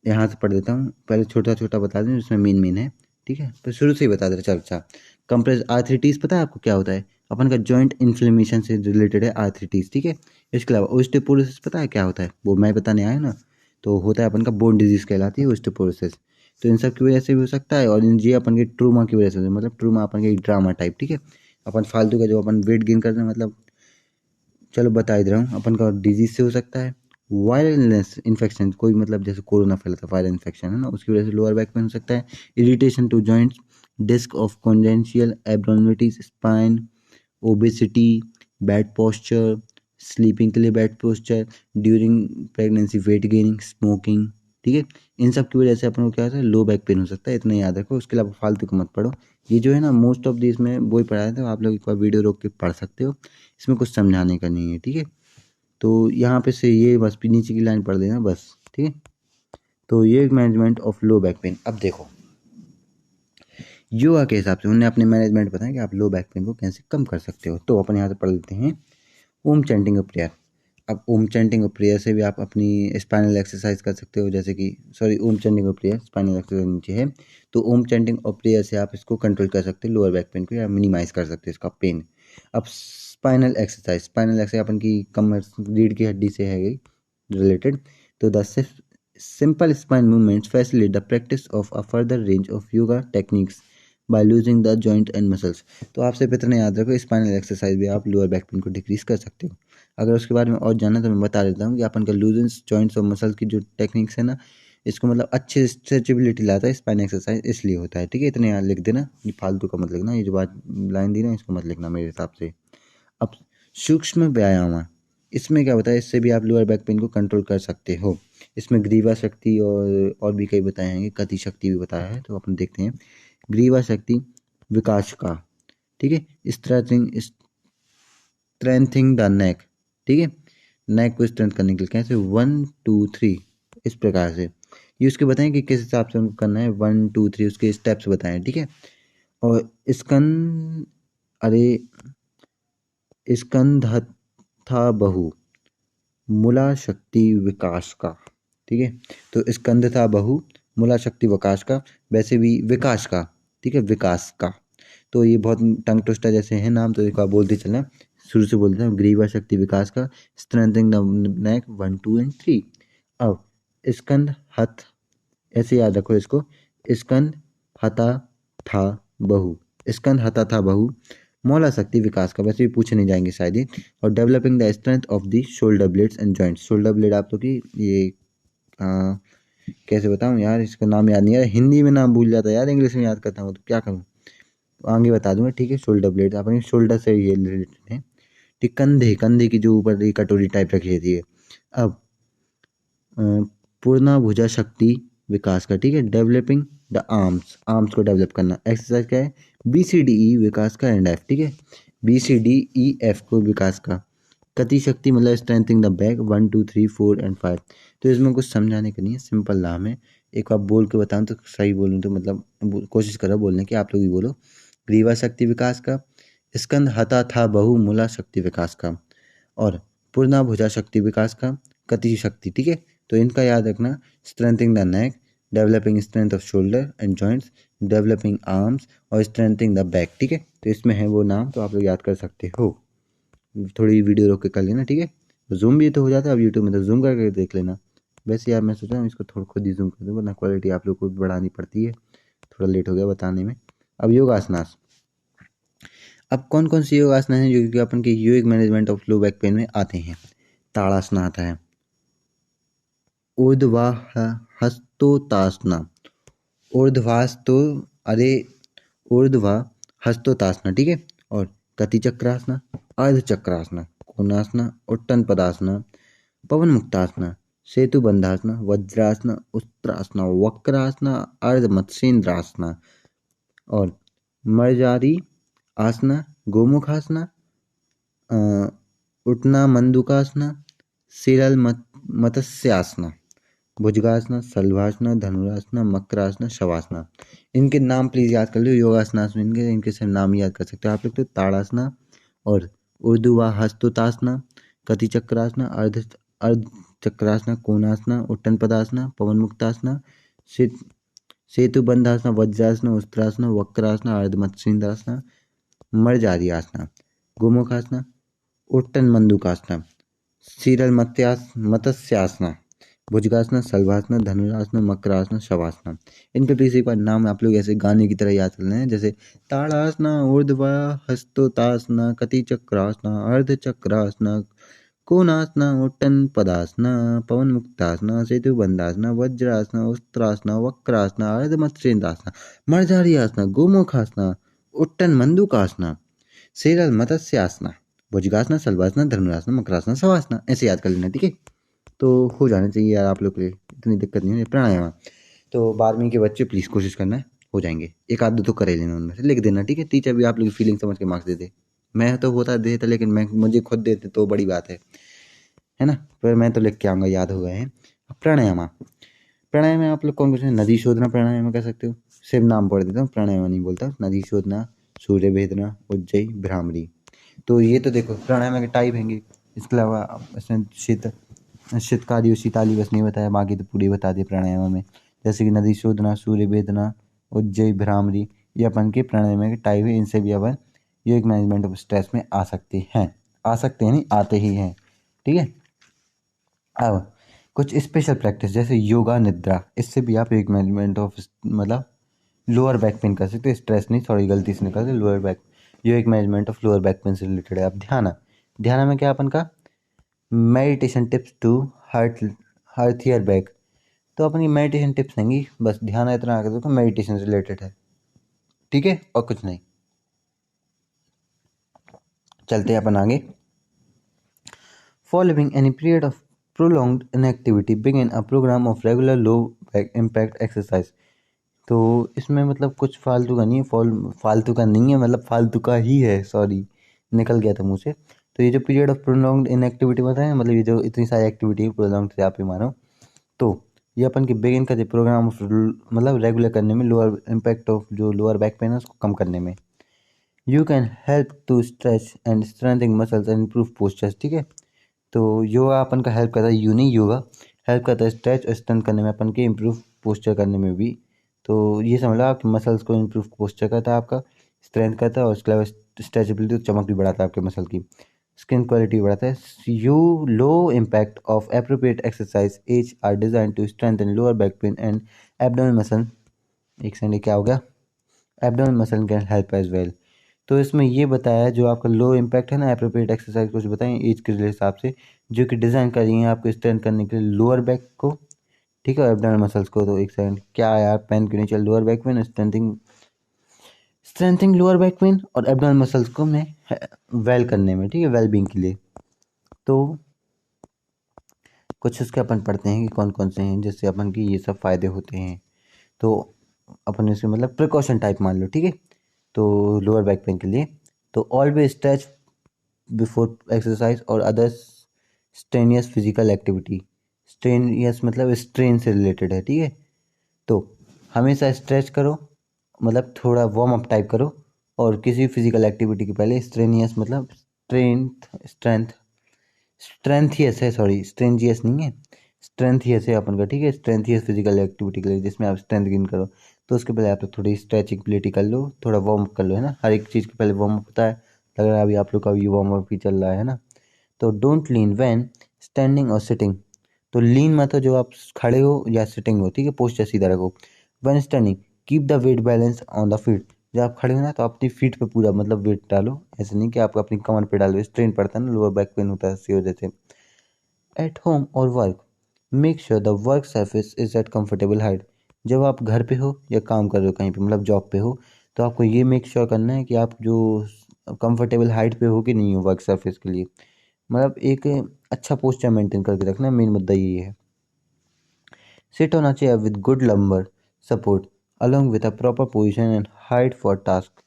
यहाँ से पढ़ देता हूँ, पहले छोटा छोटा बता दें जिसमें मेन मेन है, ठीक है, तो शुरू से ही बता दे रहे। चल अच्छा, कंप्रेस आर्थराइटिस पता है आपको क्या होता है? अपन का जॉइंट इन्फ्लेमेशन से रिलेटेड है आर्थराइटिस, ठीक है। इसके अलावा ओस्टियोपोरोसिस पता है क्या होता है? वो मैं बताने आया ना, तो होता है अपन का बोन डिजीज कहलाती है ओस्टियोपोरोसिस। तो इन सब की वजह से भी हो सकता है, और ये अपन के ट्रूमा की वजह से, मतलब ट्रूमा अपन के ड्रामा टाइप, ठीक है। अपन फालतू का जो अपन वेट गेन करते हैं, मतलब चलो बता ही दे रहा हूँ, अपन का डिजीज से हो सकता है। वायरलनेस इन्फेक्शन, कोई मतलब जैसे कोरोना फैला था, वायरल इन्फेक्शन है ना, उसकी वजह से लोअर बैक पेन हो सकता है। Irritation to joints, disc of congenital abnormalities, spine, obesity, bad posture, sleeping के लिए bad posture, during pregnancy weight gaining, smoking, ठीक है। इन सब की वजह से अपन को क्या होता है, लो बैक पेन हो सकता है, इतना याद रखो। उसके अलावा फालतू को मत पढ़ो, ये जो है ना मोस्ट ऑफ दिस में वही पढ़ाया था, आप लोग एक बार वीडियो रोक के पढ़ सकते हो, इसमें कुछ समझाने का नहीं है, ठीक है। तो यहाँ पे से ये बस नीचे की लाइन पढ़ देना बस, ठीक है। तो ये management of low back pen. अब देखो योगा के हिसाब से उन्होंने अपने मैनेजमेंट बताया कि आप लो बैक पेन को कैसे कम कर सकते हो। तो अपन यहाँ से पढ़ लेते हैं ओम चैंटिंग ऑफ प्रेयर। अब ओम चैंटिंग ऑफ प्रेयर से भी आप अपनी स्पाइनल एक्सरसाइज कर सकते हो, जैसे कि sorry Om chanting of prayer spinal exercise नीचे है, तो ओम चैंटिंग ऑफ प्रेयर से आप इसको कंट्रोल कर सकते हो, लोअर बैक पेन को, या मिनिमाइज कर सकते हो इसका पेन। अब स्पाइनल एक्सरसाइज अपन की कमर रीढ़ की हड्डी से है रिलेटेड। तो the simple spine movements facilitate the practice of a further range of yoga techniques by losing the joint and muscles. तो आप सिर्फ इतना याद रखो, स्पाइनल एक्सरसाइज भी आप लोअर बैक पेन को डिक्रीज कर सकते हो। अगर उसके बारे में और जानना तो मैं बता देता हूँ कि अपन का लूजेंस जॉइंट्स और मसल की जो टेक्निक्स है ना, इसको मतलब अच्छे स्ट्रेचेबिलिटी लाता है स्पाइन एक्सरसाइज, इसलिए होता है, ठीक है। इतने यहाँ लिख देना, ये फालतू का मत लिखना, ये जो बात लाइन दी ना इसको मत लिखना मेरे हिसाब से। अब सूक्ष्म व्यायाम, इसमें क्या होता है, इससे भी आप लोअर बैक पेन को कंट्रोल कर सकते हो। इसमें ग्रीवा शक्ति और भी कई बताए हैं, गति शक्ति भी बताया है, तो अपन देखते हैं। ग्रीवा शक्ति विकास का, ठीक है। स्ट्रेंथिंग द नेक, ठीक है। नेक को स्ट्रेंथ करने के लिए कैसे 1 2 3 इस प्रकार से ये उसके बताएं कि किस हिसाब से उनको करना है, 1 2 3 उसके स्टेप्स बताएं, ठीक है। और स्कंद, अरे स्कंधथा बहु मूला शक्ति विकास का, ठीक है। तो स्कंद था बहु मूला शक्ति विकास का, वैसे भी विकास का, ठीक है, विकास का। तो ये बहुत टंग ट्विस्टर जैसे है नाम, तो एक बार बोलते चलना, शुरू से बोलते हैं। ग्रीवा शक्ति विकास का, स्ट्रेंथिंग द नेक 1 2 एंड 3। अब स्कंद हथ, ऐसे याद रखो इसको, स्कंद हता था बहु, स्कंद हता था बहु मौला शक्ति विकास का, वैसे भी पूछे नहीं जाएंगे शायद ये। और developing the strength of the shoulder blades and joints. Shoulder blade आप तो की ये कैसे बताऊं यार, इसका नाम याद नहीं है, हिंदी में नाम भूल जाता है यार, इंग्लिश में याद करता हूँ तो क्या करूँ, तो आगे बता दूंगा, ठीक है। शोल्डर ब्लेड अपने शोल्डर से ये रिलेटेड है, ठीक। कंधे, कंधे की जो ऊपर ये कटोरी टाइप रखी रहती है। अब पूर्णा भुजा शक्ति विकास का, ठीक है। डेवलपिंग द आर्म्स, आर्म्स को डेवलप करना। एक्सरसाइज क्या है, BCDE विकास का एंड एफ, ठीक है। BCDEF को विकास का। गति शक्ति मतलब स्ट्रेंथिंग द बैक 1 2 3 4 एंड 5। तो इसमें कुछ समझाने का नहीं है, सिंपल नाम है। एक बार बोल के बताऊं तो सही बोलूं तो मतलब कोशिश करो बोलने की, आप लोग भी बोलो। ग्रीवा शक्ति विकास का, स्कंद हता था बहु मूला शक्ति विकास का, और पूर्णा भुजा शक्ति विकास का, गति शक्ति, ठीक है। तो इनका याद रखना, strengthening the neck, developing strength off shoulder and joints, developing arms और स्ट्रेंथिंग द बैक, ठीक है। तो इसमें है वो नाम, तो आप लोग याद कर सकते हो। थोड़ी वीडियो रोक के कर लेना, ठीक है। जूम भी तो हो जाता है अब यूट्यूब में, तो जूम करके देख लेना। वैसे यार मैं सोचा हूँ इसको थोड़ा खुद ही जूम कर दूँ, वरना क्वालिटी आप लोग को भी बढ़ानी पड़ती है, थोड़ा लेट हो गया बताने में। अब योगासनास, अब कौन कौन सी योगासन हैं जो कि अपन के योग management of low back pen में आते हैं। ताड़ासना आता है, ऊर्ध्वाह हस्तोतासना, ऊर्ध्वास्तो, अरे ऊर्ध्वा हस्तोतासना, ठीक है। और कति चक्रासना, अर्ध चक्रासना, कोणासना, उट्टन पदासना, पवन मुक्तासना, सेतु बंधासना, वज्रासना, उत्तरासना, वक्रासना, अर्ध मत्स्येंद्रासना, और मर्जारी आसना, गोमुखासना, उठना मंडूकासना, सीरल मत्स्यासना, भुजगासना, सलभासना, धनुरासना, मकरासना, शवासना। इनके नाम प्लीज याद कर लो, योगासनास में इनके इनके सिर्फ नाम ही याद कर सकते हो आप लोग। तो ताड़ासना और उर्दू व हस्तोतासना, कति चक्रासना, अर्ध चक्रासना, कोणासना, उट्टन पदासना, पवन मुक्तासना, सेतु बंधासना, वज्रासना, उस्त्रासना, वक्रासना, अर्धमत्स्येन्द्रासना, मर्जारी आसना, गोमुखासना, उत्तन मंडूकासना, सीरल मत्स्यासना, भुजंगासना, शलभासना, धनुरासना, मकरासना, शवासना। इनके किसी का नाम आप लोग ऐसे गाने की तरह याद कर लें, जैसे ताड़ासना, ऊर्ध्वा हस्तोतासना, कटिचक्रासना, अर्धचक्रासना, कोणासना, उत्तन पदासना, पवन मुक्तासना, सेतु बंधासना, वज्रासना, उस्त्रासना, वक्रासना, अर्धमत्स्येन्द्रासना, मर्जारी आसना, गोमुखासना, उत्तन मंडूकासना, सीरल मत्स्यासना, भुजंगासना, शलभासना, धनुरासना, मकरासना, शवासना। ऐसे याद कर लेना, ठीक है। तो हो जाना चाहिए यार आप लोग के लिए, इतनी दिक्कत नहीं है। प्राणायाम तो 12वीं के बच्चे प्लीज़ कोशिश करना, हो जाएंगे। एक आध दो तो कर ही लेना, उनमें से लिख देना, ठीक है। टीचर भी आप लोग की फीलिंग समझ के मार्क्स दे दे। मैं तो होता देता, लेकिन मैं मुझे खुद देते तो बड़ी बात है ना। पर मैं तो लिख के आऊँगा, याद हो गए हैं। प्राणायाम, प्राणायाम में आप लोग कौन कौन से, नदी शोधना प्राणायाम कर सकते हो। सिर्फ नाम पढ़ देता हूँ, प्राणायाम नहीं बोलता। नदी शोधना, सूर्य भेदना, उज्जयी, भ्रामरी। तो ये तो देखो प्राणायाम के टाइप हैंगे। इसके अलावा इसमें शीतकारी और शीताली बस नहीं बताया, बाकी तो पूरे बता दिए प्राणायाम में। जैसे कि नदी शोधना, सूर्य भेदना, उज्जयी, भ्रामरी, ये अपन के प्राणायाम के टाइप है। इनसे भी अपन योगिक मैनेजमेंट ऑफ स्ट्रेस में आ सकते हैं, आ सकते हैं नहीं, आते ही हैं, ठीक है। अब कुछ स्पेशल प्रैक्टिस जैसे योगा निद्रा, इससे भी आप योगिक मैनेजमेंट ऑफ मतलब लोअर बैक पेन कर सकते हो। स्ट्रेस नहीं, थोड़ी गलती से निकल गई, lower back, yogic management of lower back pain से रिलेटेड है। अब ध्यान, ध्यान में क्या अपन का meditation tips to hurt healthier back. तो अपनी मेडिटेशन टिप्स देंगी, बस ध्यान इतना आकर देखो मेडिटेशन से रिलेटेड है, ठीक है, और कुछ नहीं। चलते हैं अपन आगे। Following any period of prolonged inactivity begin a programme of regular low impact exercise. तो इसमें मतलब कुछ फालतू का नहीं है, फालतू का नहीं है, मतलब फालतू का ही है, सॉरी निकल गया था मुँह से। तो ये जो पीरियड ऑफ प्रोलॉन्ग्ड इनएक्टिविटी बताएं, मतलब ये जो इतनी सारी एक्टिविटी है प्रोलॉन्ग्ड से आप ही मानो, तो ये अपन की बिगिन करते प्रोग्राम ऑफ मतलब रेगुलर करने में, लोअर इम्पैक्ट ऑफ जो लोअर बैक पेन है उसको कम करने में। You can help to stretch and strengthen muscles and improve postures, ठीक है। तो योगा अपन का हेल्प करता है, यू नहीं, योगा हेल्प करता है स्ट्रेच और स्ट्रेंथ करने में, अपन के इम्प्रूव पोस्चर करने में भी। तो ये समझ लो आपके मसल्स को इम्प्रूव पोस्चर करता है, आपका स्ट्रेंथ करता है, और उसके अलावा स्ट्रेचेबिलिटी, चमक भी बढ़ाता है आपके मसल की, स्किन क्वालिटी बढ़ाता है। You low impact of appropriate exercise as are design to strengthen lower back pain and abdominal muscle. एक सेकंड, क्या हो गया, abdominal muscle can help as well. तो इसमें ये बताया है जो आपका लो इम्पैक्ट है ना, एप्रोप्रिएट एक्सरसाइज कुछ बताएं एज के हिसाब से, जो कि डिज़ाइन करी है आपको स्ट्रेंथ करने के लिए लोअर बैक को, ठीक है, एब्डोमिनल मसल्स को। तो एक सेकंड, क्या यार पेन क्यों नहीं चल, lower back pen, strengthening lower back pen और एब्डोमिनल मसल्स को मैं वेल करने में, ठीक है, वेल बींग के लिए। तो कुछ उसके अपन पढ़ते हैं कि कौन कौन से हैं जिससे अपन की ये सब फ़ायदे होते हैं। तो अपन इसे मतलब प्रिकॉशन टाइप मान लो, ठीक है। तो लोअर बैक पेन के लिए, तो ऑलवेज स्ट्रेच बिफोर एक्सरसाइज और other strenuous physical activity. Strenuous मतलब स्ट्रेन से रिलेटेड है, ठीक है। तो हमेशा स्ट्रेच करो, मतलब थोड़ा वार्म अप टाइप करो, और किसी फिजिकल एक्टिविटी के पहले स्ट्रेनियस मतलब स्ट्रेंथ स्ट्रेंथियस है, सॉरी स्ट्रेंजियस नहीं है, स्ट्रेंथियस है अपन का, ठीक है। स्ट्रेंथियस फिजिकल एक्टिविटी के लिए जिसमें आप स्ट्रेंथ गेन करो, तो उसके पहले आप थोड़ी स्ट्रेचिंग प्लेटी कर लो, थोड़ा वार्म अप कर लो, है ना। हर एक चीज़ के पहले वार्म अप होता है, लग रहा है अभी आप लोग का भी वार्म अप ही चल रहा है ना। तो डोंट लीन व्हेन स्टैंडिंग और सिटिंग। तो लीन मतलब जो आप खड़े हो या सिटिंग हो, ठीक है, पोस्चर सीधा रखो। When standing keep the weight balance on the feet. जब आप खड़े हो ना, तो अपनी फीट पे पूरा मतलब वेट डालो, ऐसे नहीं कि आप अपनी कमर पे डालो, स्ट्रेन पड़ता है ना, लोअर बैक पेन होता है इसी वजह से। एट होम और work, make sure the work surface is at comfortable height. जब आप घर पे हो या काम कर रहे हो कहीं पे, मतलब जॉब पे हो, तो आपको ये मेक श्योर करना है कि आप जो कंफर्टेबल हाइट पे हो कि नहीं हो वर्क सरफेस के लिए, मतलब एक अच्छा पोस्चर मेंटेन करके रखना, मेन मुद्दा यही है। Sit on a chair with good lumbar support along with a proper position and height for task.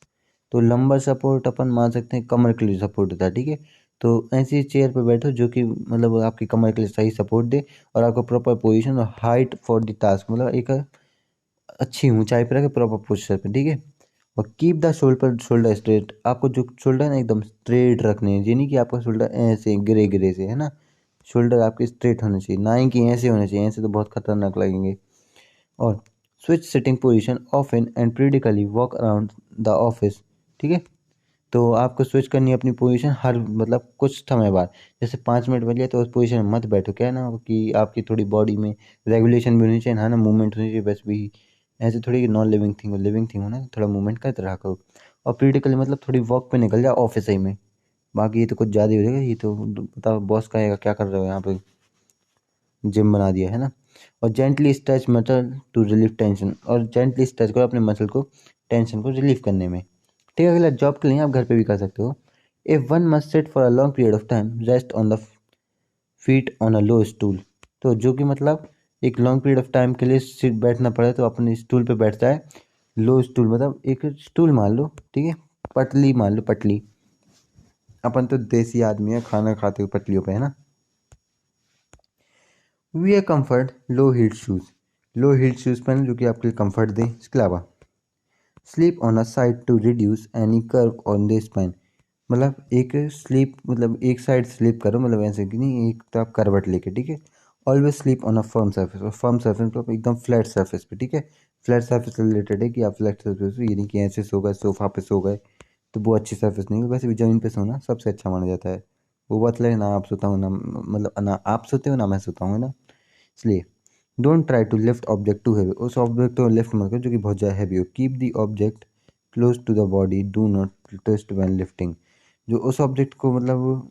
तो लंबर सपोर्ट अपन मान सकते हैं कमर के लिए सपोर्ट होता है, ठीक है। तो ऐसी चेयर पर बैठो जो कि मतलब आपकी कमर के लिए सही सपोर्ट दे, और आपको प्रॉपर पोजीशन और हाइट फॉर द टास्क, मतलब एक अच्छी ऊंचाई पर रखे प्रॉपर पोस्चर पे, ठीक है। और कीप द शोल्डर स्ट्रेट, आपको जो शोल्डर है ना एकदम स्ट्रेट रखने हैं, ये नहीं कि आपका शोल्डर ऐसे गिरे गिरे से, है ना। शोल्डर आपके स्ट्रेट होने चाहिए, ना ही कि ऐसे होने चाहिए, ऐसे तो बहुत खतरनाक लगेंगे। और switch sitting position often and periodically walk around the office. ठीक है, तो आपको स्विच करनी है अपनी पोजीशन हर मतलब कुछ समय बाद। जैसे 5 मिनट बज गए तो उस पोजीशन में मत बैठो, क्या है ना कि आपकी थोड़ी बॉडी में रेगुलेशन भी होनी चाहिए, हाँ ना, मूवमेंट होनी चाहिए। बस भी ऐसे थोड़ी कि नॉन लिविंग थिंग हो, लिविंग थिंग हो ना, थोड़ा मूवमेंट करते रहा करो। और पीरियडिकली मतलब थोड़ी वॉक पे निकल जाओ ऑफिस ही में। बाकी ये तो कुछ ज़्यादा ही हो जाएगा, ये तो बताओ बॉस कहेगा क्या कर रहे हो यहाँ पे, जिम बना दिया है ना। और gently stretch muscle to relieve tension, और जेंटली स्ट्रेच करो अपने मसल को टेंशन को रिलीव करने में। ठीक है, अगला जॉब के लिए आप घर पे भी कर सकते हो। If one must sit for a long period of time rest on the feet on a low stool. तो जो कि मतलब एक लॉन्ग पीरियड ऑफ टाइम के लिए सीट बैठना पड़े तो अपने स्टूल पे बैठ जाए। लो स्टूल मतलब एक स्टूल मान लो, ठीक है, पतली मान लो, पतली। अपन तो देसी आदमी है, खाना खाते हुए पतलियों पे, है ना। Wear comfort low heel shoes, low heel shoes पहने जो कि आपके लिए कंफर्ट दे। इसके अलावा sleep on a side to reduce any curve on the spine. मतलब एक स्लीप मतलब एक साइड स्लीप करो, मतलब ऐसे कि नहीं, एक तो आप करवट लेके, ठीक है। Always sleep on a firm surface, और फर्म सर्फेस मतलब एकदम फ्लैट सर्फेस पे, ठीक है। फ्लैट सर्फेस से रिलेटेड है कि आप फ्लैट सर्फेस पे, ये नहीं कि ऐसे सो गए सोफा पे सो गए, तो वो अच्छी सर्फेस नहीं है। वैसे भी ज़मीन पे सोना सबसे अच्छा माना जाता है। वो बात ले ना, आप सोता हूँ ना, मतलब ना आप सोते हो ना मैं सोता हूँ, है ना। इसलिए don't try to lift object too heavy, उस ऑब्जेक्ट को लिफ्ट मत करो जो कि बहुत ज़्यादा हैवी हो। Keep the object close to the body, do not twist when lifting. जो उस ऑब्जेक्ट को मतलब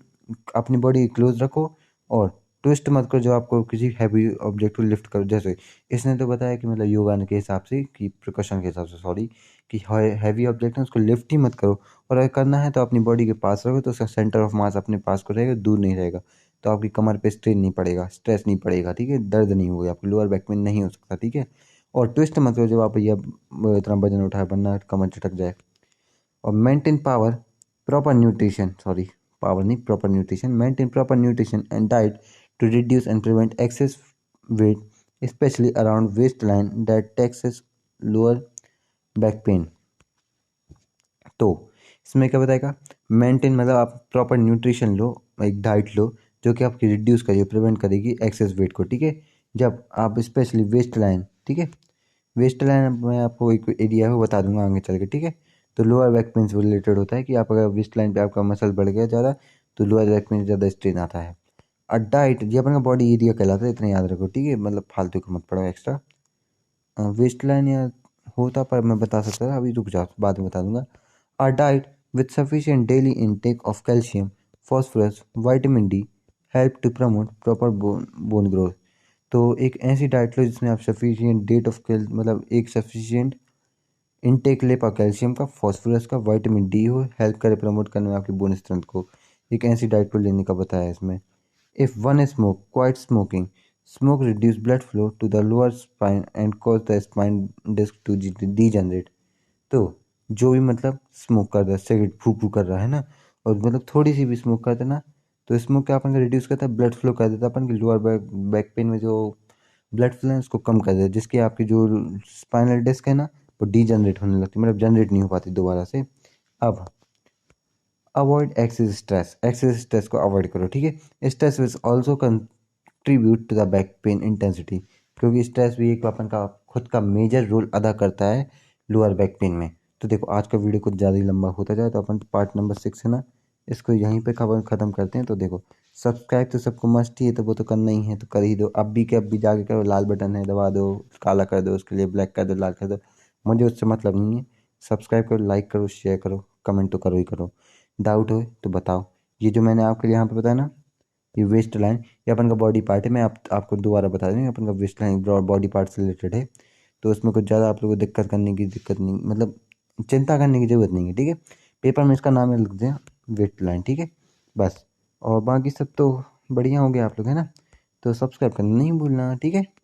अपनी बॉडी क्लोज रखो, और ट्विस्ट मत करो जो आपको किसी हैवी ऑब्जेक्ट को लिफ्ट करो। जैसे इसने तो बताया कि मतलब योगा के हिसाब से, कि प्रिकॉशन के हिसाब से, सॉरी, कि हैवी ऑब्जेक्ट है उसको लिफ्ट ही मत करो। और अगर करना है तो अपनी बॉडी के पास रखो, तो उसका सेंटर ऑफ मास अपने पास को रहेगा, दूर नहीं रहेगा। तो आपकी कमर पे स्ट्रेन नहीं पड़ेगा, स्ट्रेस नहीं पड़ेगा, ठीक है, दर्द नहीं होगा, आपको लोअर बैक पेन नहीं हो सकता, ठीक है। और ट्विस्ट मत करो जब आप ये इतना वजन उठाए, वरना कमर चटक जाए। और maintain power proper nutrition, sorry, power नहीं, proper nutrition, maintain proper nutrition and diet to reduce and prevent excess weight especially around waistline that taxes lower back pain. तो इसमें क्या बताएगा, मेंटेन मतलब आप प्रॉपर न्यूट्रिशन लो, एक diet लो जो कि आपकी रिड्यूस करेगी, प्रिवेंट करेगी एक्सेस वेट को, ठीक है। जब आप स्पेशली वेस्ट लाइन, ठीक है, वेस्ट लाइन मैं आपको एक एरिया है वो बता दूंगा आगे चल के, ठीक है। तो लोअर बैक पेन से रिलेटेड होता है कि आप अगर वेस्ट लाइन पे आपका मसल बढ़ गया ज़्यादा, तो लोअर बैक पेन ज़्यादा स्ट्रेन आता है। और डाइट ये अपना बॉडी एरिया कहलाता है, इतना याद रखो, ठीक है, मतलब फालतू का मत पड़ो एक्स्ट्रा। वेस्ट लाइन या होता, पर मैं बता सकता था, अभी रुक जाओ बाद में बता दूंगा। A diet with sufficient daily intake of calcium, phosphorus, vitamin D help to promote proper bone growth। तो एक ऐसी डाइट लो जिसमें आप सफिशिएंट डेट ऑफ कैल मतलब एक सफिशिएंट इनटेक ले पाओ, कैल्शियम का, फॉस्फोरस का, विटामिन डी हो, हेल्प करे प्रमोट करने में आपकी बोन स्ट्रेंथ को। एक ऐसी डाइट को लेने का बताया है इसमें। If one smoke quit smoking, smoke reduce blood flow to the lower spine and cause the spine disc to degenerate. तो जो भी मतलब स्मोक कर रहा है, सिगरेट फूक फूक कर रहा है ना, और मतलब थोड़ी सी भी स्मोक करता है ना, तो स्मोक क्या अपन का रिड्यूस करता है, ब्लड फ्लो कर देता है अपन की लोअर बैक पेन में जो ब्लड फ्लो है उसको कम कर देता है, जिसकी आपकी जो स्पाइनल डिस्क है ना वो डीजनरेट होने लगती है, मतलब जनरेट नहीं हो पाती दोबारा से। अब avoid excess stress, excess stress को अवॉइड करो, ठीक है। Stress which also contribute to the back pain intensity, क्योंकि स्ट्रेस भी एक अपन का खुद का मेजर रोल अदा करता है लोअर बैक पेन में। तो देखो आज का वीडियो कुछ ज़्यादा ही लंबा होता जाए, तो अपन पार्ट नंबर 6 है ना, इसको यहीं पे खबर ख़त्म करते हैं। तो देखो सब्सक्राइब तो सबको मस्ट ही है, तो वो तो करना ही है, तो कर ही दो अब भी, के अब भी जाके करो, लाल बटन है दबा दो, काला कर दो उसके लिए, ब्लैक कर दो, लाल कर दो, मुझे उससे मतलब नहीं है। सब्सक्राइब करो, लाइक करो, शेयर करो, कमेंट तो करो ही करो। डाउट हो तो बताओ। ये जो मैंने आपके लिए यहाँ पे बताया ना, ये वेस्ट लाइन, ये अपन का बॉडी पार्ट है। मैं आपको दोबारा बता दूँ, अपन का वेस्ट लाइन बॉडी पार्ट से रिलेटेड है। तो उसमें कुछ ज़्यादा आप लोगों को दिक्कत नहीं, मतलब चिंता करने की ज़रूरत नहीं है, ठीक है। पेपर में इसका नाम लिख दें, वेस्ट लाइन, ठीक है, बस। और बाकी सब तो बढ़िया हो गया आप लोग, है ना। तो सब्सक्राइब करना नहीं भूलना, ठीक है।